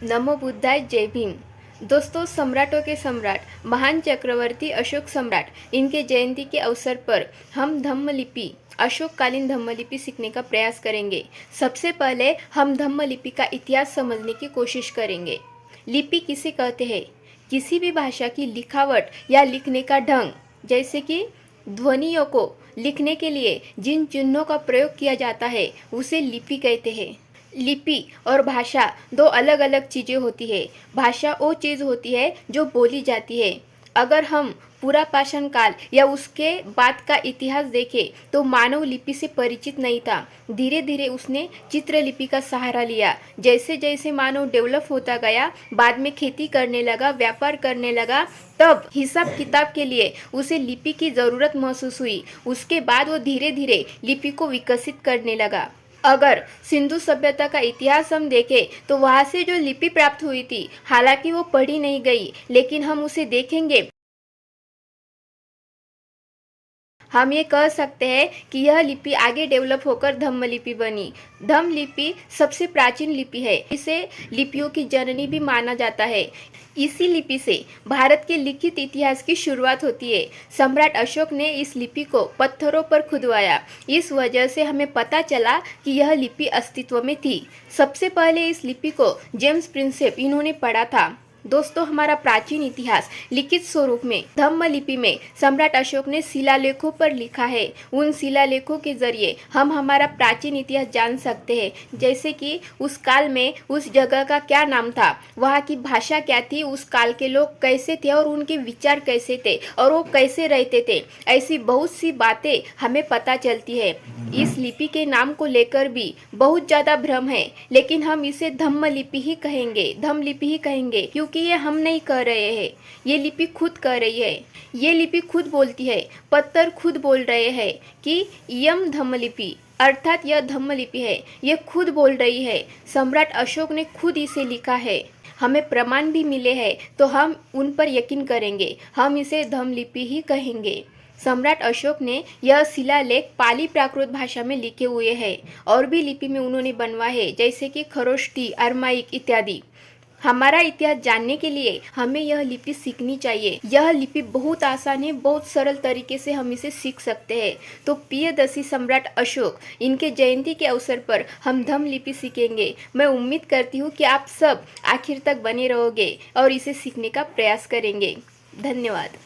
नमो बुद्धाय, जय भीम। दोस्तों, सम्राटों के सम्राट महान चक्रवर्ती अशोक सम्राट इनके जयंती के अवसर पर हम धम्मलिपि अशोककालीन धम्मलिपि सीखने का प्रयास करेंगे। सबसे पहले हम धम्मलिपि का इतिहास समझने की कोशिश करेंगे। लिपि किसे कहते हैं? किसी भी भाषा की लिखावट या लिखने का ढंग, जैसे कि ध्वनियों को लिखने के लिए जिन चिन्हों का प्रयोग किया जाता है उसे लिपि कहते हैं। लिपि और भाषा दो अलग अलग चीज़ें होती है। भाषा वो चीज़ होती है जो बोली जाती है। अगर हम पूरा पाषाण काल या उसके बाद का इतिहास देखें तो मानव लिपि से परिचित नहीं था। धीरे धीरे उसने चित्रलिपि का सहारा लिया। जैसे जैसे मानव डेवलप होता गया, बाद में खेती करने लगा, व्यापार करने लगा, तब हिसाब किताब के लिए उसे लिपि की ज़रूरत महसूस हुई। उसके बाद वो धीरे धीरे लिपि को विकसित करने लगा। अगर सिंधु सभ्यता का इतिहास हम देखें तो वहाँ से जो लिपि प्राप्त हुई थी, हालांकि वो पढ़ी नहीं गई, लेकिन हम उसे देखेंगे, हम ये कह सकते हैं कि यह लिपि आगे डेवलप होकर धम्मलिपि बनी। धम्मलिपि सबसे प्राचीन लिपि है। इसे लिपियों की जननी भी माना जाता है। इसी लिपि से भारत के लिखित इतिहास की शुरुआत होती है। सम्राट अशोक ने इस लिपि को पत्थरों पर खुदवाया। इस वजह से हमें पता चला कि यह लिपि अस्तित्व में थी। सबसे पहले इस लिपि को जेम्स प्रिंसेप इन्होंने पढ़ा था। दोस्तों, हमारा प्राचीन इतिहास लिखित स्वरूप में धम्मलिपि में सम्राट अशोक ने शिलालेखों पर लिखा है। उन शिलालेखों के जरिए हम हमारा प्राचीन इतिहास जान सकते हैं, जैसे कि उस काल में उस जगह का क्या नाम था, वहाँ की भाषा क्या थी, उस काल के लोग कैसे थे और उनके विचार कैसे थे और वो कैसे रहते थे। ऐसी बहुत सी बातें हमें पता चलती है। इस लिपि के नाम को लेकर भी बहुत ज़्यादा भ्रम है, लेकिन हम इसे धम्मलिपि ही कहेंगे, धम्मलिपि ही कहेंगे, क्योंकि ये हम नहीं कह रहे हैं, ये लिपि खुद कह रही है। ये लिपि खुद बोलती है, पत्थर खुद बोल रहे हैं कि यम धम्मलिपि, अर्थात यह धम्मलिपि है। ये खुद बोल रही है, सम्राट अशोक ने खुद इसे लिखा है। हमें प्रमाण भी मिले हैं तो हम उन पर यकीन करेंगे, हम इसे धम्मलिपि ही कहेंगे। सम्राट अशोक ने यह शिलालेख पाली प्राकृत भाषा में लिखे हुए हैं। और भी लिपि में उन्होंने बनवाए हैं, जैसे कि खरोष्टी, अरमाइक इत्यादि। हमारा इतिहास जानने के लिए हमें यह लिपि सीखनी चाहिए। यह लिपि बहुत आसान है, बहुत सरल तरीके से हम इसे सीख सकते हैं। तो प्रियदर्शी सम्राट अशोक, इनके जयंती के अवसर पर हम धम्मलिपि सीखेंगे। मैं उम्मीद करती हूँ कि आप सब आखिर तक बने रहोगे और इसे सीखने का प्रयास करेंगे। धन्यवाद।